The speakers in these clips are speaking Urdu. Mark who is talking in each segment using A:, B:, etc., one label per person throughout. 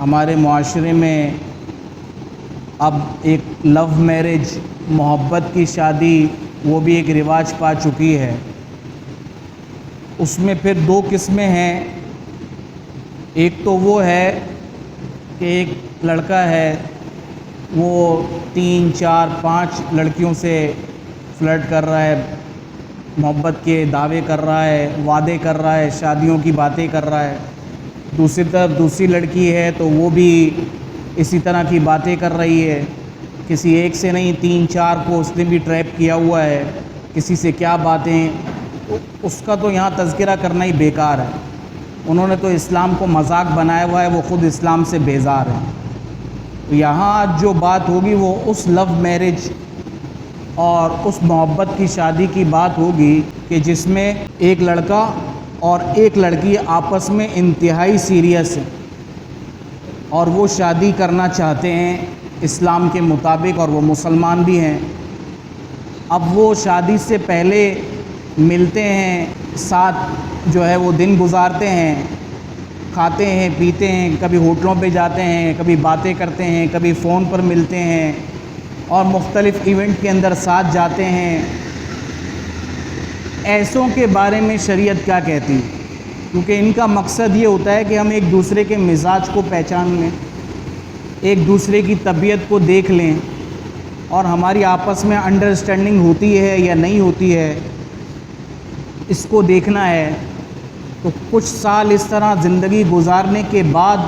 A: ہمارے معاشرے میں اب ایک لو میرج، محبت کی شادی، وہ بھی ایک رواج پا چکی ہے۔ اس میں پھر دو قسمیں ہیں۔ ایک تو وہ ہے کہ ایک لڑکا ہے، وہ 3 4 5 لڑکیوں سے فلرٹ کر رہا ہے، محبت کے دعوے کر رہا ہے، وعدے کر رہا ہے، شادیوں کی باتیں کر رہا ہے۔ دوسری طرف دوسری لڑکی ہے تو وہ بھی اسی طرح کی باتیں کر رہی ہے، کسی ایک سے نہیں 3 4 کو اس نے بھی ٹریپ کیا ہوا ہے۔ کسی سے کیا باتیں، اس کا تو یہاں تذکرہ کرنا ہی بیکار ہے۔ انہوں نے تو اسلام کو مذاق بنایا ہوا ہے، وہ خود اسلام سے بیزار ہیں۔ یہاں آج جو بات ہوگی وہ اس لو میرج اور اس محبت کی شادی کی بات ہوگی کہ جس میں ایک لڑکا اور ایک لڑکی آپس میں انتہائی سیریس ہے اور وہ شادی کرنا چاہتے ہیں اسلام کے مطابق، اور وہ مسلمان بھی ہیں۔ اب وہ شادی سے پہلے ملتے ہیں، ساتھ جو ہے وہ دن گزارتے ہیں، کھاتے ہیں پیتے ہیں، کبھی ہوٹلوں پہ جاتے ہیں، کبھی باتیں کرتے ہیں، کبھی فون پر ملتے ہیں اور مختلف ایونٹ کے اندر ساتھ جاتے ہیں۔ ایسوں کے بارے میں شریعت کیا کہتی ہے؟ کیونکہ ان کا مقصد یہ ہوتا ہے کہ ہم ایک دوسرے کے مزاج کو پہچان لیں، ایک دوسرے کی طبیعت کو دیکھ لیں، اور ہماری آپس میں انڈرسٹینڈنگ ہوتی ہے یا نہیں ہوتی ہے، اس کو دیکھنا ہے۔ تو کچھ سال اس طرح زندگی گزارنے کے بعد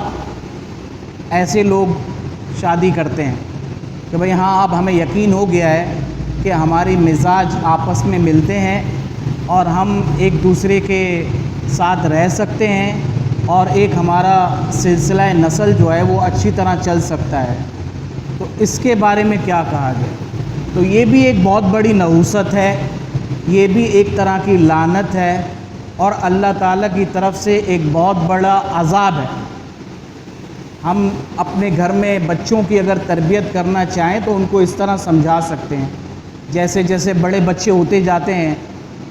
A: ایسے لوگ شادی کرتے ہیں کہ بھئی ہاں اب ہمیں یقین ہو گیا ہے کہ ہماری مزاج آپس میں ملتے ہیں اور ہم ایک دوسرے کے ساتھ رہ سکتے ہیں، اور ایک ہمارا سلسلہ نسل جو ہے وہ اچھی طرح چل سکتا ہے۔ تو اس کے بارے میں کیا کہا جائے؟ تو یہ بھی ایک بہت بڑی نحوست ہے، یہ بھی ایک طرح کی لعنت ہے، اور اللہ تعالیٰ کی طرف سے ایک بہت بڑا عذاب ہے۔ ہم اپنے گھر میں بچوں کی اگر تربیت کرنا چاہیں تو ان کو اس طرح سمجھا سکتے ہیں، جیسے جیسے بڑے بچے ہوتے جاتے ہیں،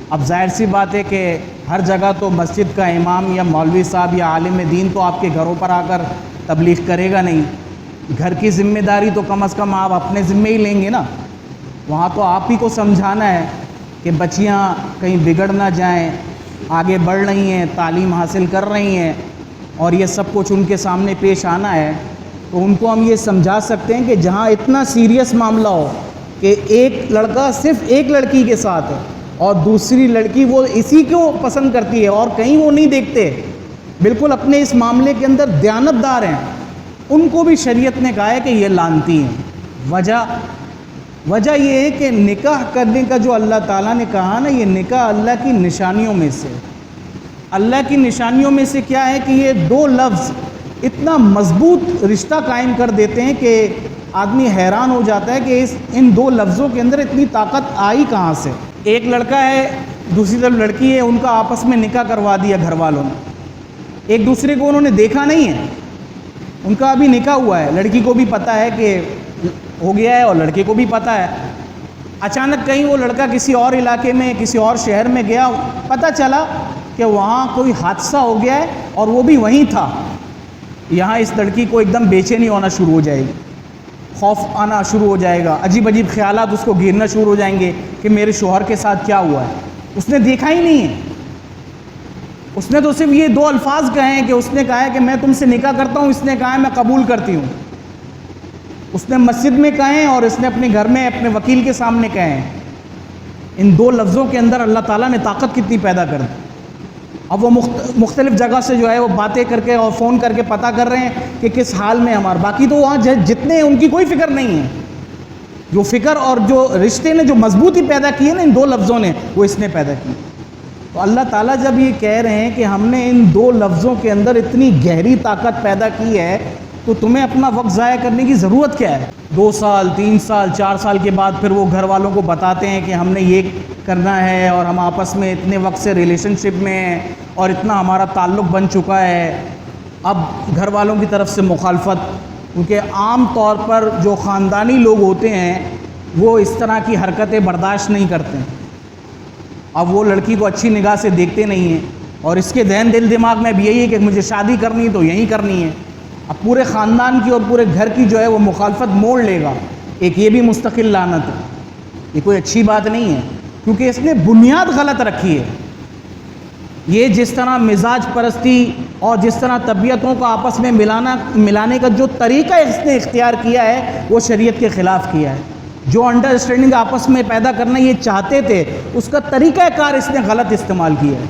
A: اب ظاہر سی بات ہے کہ ہر جگہ تو مسجد کا امام یا مولوی صاحب یا عالم دین تو آپ کے گھروں پر آ کر تبلیغ کرے گا نہیں۔ گھر کی ذمہ داری تو کم از کم آپ اپنے ذمہ ہی لیں گے نا۔ وہاں تو آپ ہی کو سمجھانا ہے کہ بچیاں کہیں بگڑ نہ جائیں، آگے بڑھ رہی ہیں، تعلیم حاصل کر رہی ہیں، اور یہ سب کچھ ان کے سامنے پیش آنا ہے۔ تو ان کو ہم یہ سمجھا سکتے ہیں کہ جہاں اتنا سیریس معاملہ ہو کہ ایک لڑکا صرف ایک لڑکی کے ساتھ ہے اور دوسری لڑکی وہ اسی کو پسند کرتی ہے اور کہیں وہ نہیں دیکھتے، بالکل اپنے اس معاملے کے اندر دیانتدار ہیں، ان کو بھی شریعت نے کہا ہے کہ یہ لعنتی ہیں۔ وجہ یہ ہے کہ نکاح کرنے کا جو اللہ تعالیٰ نے کہا نا، یہ نکاح اللہ کی نشانیوں میں سے، اللہ کی نشانیوں میں سے کیا ہے کہ یہ دو لفظ اتنا مضبوط رشتہ قائم کر دیتے ہیں کہ آدمی حیران ہو جاتا ہے کہ ان دو لفظوں کے اندر اتنی طاقت آئی کہاں سے۔ ایک لڑکا ہے، دوسری طرف لڑکی ہے، ان کا آپس میں نکاح کروا دیا گھر والوں نے، ایک دوسرے کو انہوں نے دیکھا نہیں ہے، ان کا ابھی نکاح ہوا ہے، لڑکی کو بھی پتہ ہے کہ ہو گیا ہے اور لڑکے کو بھی پتہ ہے۔ اچانک کہیں وہ لڑکا کسی اور علاقے میں، کسی اور شہر میں گیا، پتہ چلا کہ وہاں کوئی حادثہ ہو گیا ہے اور وہ بھی وہیں تھا۔ یہاں اس لڑکی کو ایک دم بے چینی ہونا شروع ہو جائے گی، خوف آنا شروع ہو جائے گا، عجیب عجیب خیالات اس کو گھیرنا شروع ہو جائیں گے کہ میرے شوہر کے ساتھ کیا ہوا ہے۔ اس نے دیکھا ہی نہیں ہے، اس نے تو صرف یہ دو الفاظ کہے ہیں کہ اس نے کہا ہے کہ میں تم سے نکاح کرتا ہوں، اس نے کہا ہے میں قبول کرتی ہوں۔ اس نے مسجد میں کہے اور اس نے اپنے گھر میں اپنے وکیل کے سامنے کہے ہیں۔ ان دو لفظوں کے اندر اللہ تعالیٰ نے طاقت کتنی پیدا کر دی۔ اب وہ مختلف جگہ سے جو ہے وہ باتیں کر کے اور فون کر کے پتہ کر رہے ہیں کہ کس حال میں ہمارا، باقی تو وہاں جتنے ہیں ان کی کوئی فکر نہیں ہے۔ جو فکر اور جو رشتے نے جو مضبوطی پیدا کی ہے نا ان دو لفظوں نے، وہ اس نے پیدا کی۔ تو اللہ تعالیٰ جب یہ کہہ رہے ہیں کہ ہم نے ان دو لفظوں کے اندر اتنی گہری طاقت پیدا کی ہے، تو تمہیں اپنا وقت ضائع کرنے کی ضرورت کیا ہے؟ 2 سال 3 سال 4 سال کے بعد پھر وہ گھر والوں کو بتاتے ہیں کہ ہم نے یہ کرنا ہے اور ہم آپس میں اتنے وقت سے ریلیشن شپ میں ہیں اور اتنا ہمارا تعلق بن چکا ہے۔ اب گھر والوں کی طرف سے مخالفت، کیونکہ عام طور پر جو خاندانی لوگ ہوتے ہیں وہ اس طرح کی حرکتیں برداشت نہیں کرتے ہیں۔ اب وہ لڑکی کو اچھی نگاہ سے دیکھتے نہیں ہیں، اور اس کے ذہن دل دماغ میں بھی یہی ہے کہ مجھے شادی کرنی تو یہیں کرنی ہے۔ اب پورے خاندان کی اور پورے گھر کی جو ہے وہ مخالفت موڑ لے گا، ایک یہ بھی مستقل لعنت ہے، یہ کوئی اچھی بات نہیں ہے، کیونکہ اس نے بنیاد غلط رکھی ہے۔ یہ جس طرح مزاج پرستی اور جس طرح طبیعتوں کو آپس میں ملانے کا جو طریقہ اس نے اختیار کیا ہے وہ شریعت کے خلاف کیا ہے۔ جو انڈرسٹینڈنگ آپس میں پیدا کرنا یہ چاہتے تھے اس کا طریقہ کار اس نے غلط استعمال کیا ہے،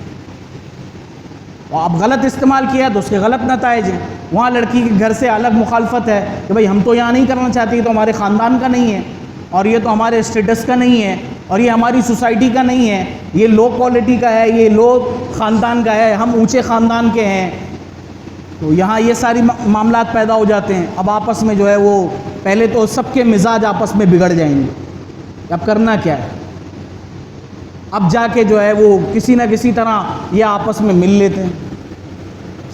A: اور اب غلط استعمال کیا ہے تو اس کے غلط نتائج ہیں۔ وہاں لڑکی کے گھر سے الگ مخالفت ہے کہ بھئی ہم تو یہاں نہیں کرنا چاہتے، یہ تو ہمارے خاندان کا نہیں ہے، اور یہ تو ہمارے اسٹیٹس کا نہیں ہے، اور یہ ہماری سوسائٹی کا نہیں ہے، یہ لو کوالٹی کا ہے، یہ لو خاندان کا ہے، ہم اونچے خاندان کے ہیں۔ تو یہاں یہ ساری معاملات پیدا ہو جاتے ہیں۔ اب آپس میں جو ہے وہ پہلے تو سب کے مزاج آپس میں بگڑ جائیں گے، اب کرنا کیا ہے؟ اب جا کے جو ہے وہ کسی نہ کسی طرح یہ آپس میں مل لیتے ہیں،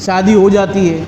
A: شادی ہو جاتی ہے۔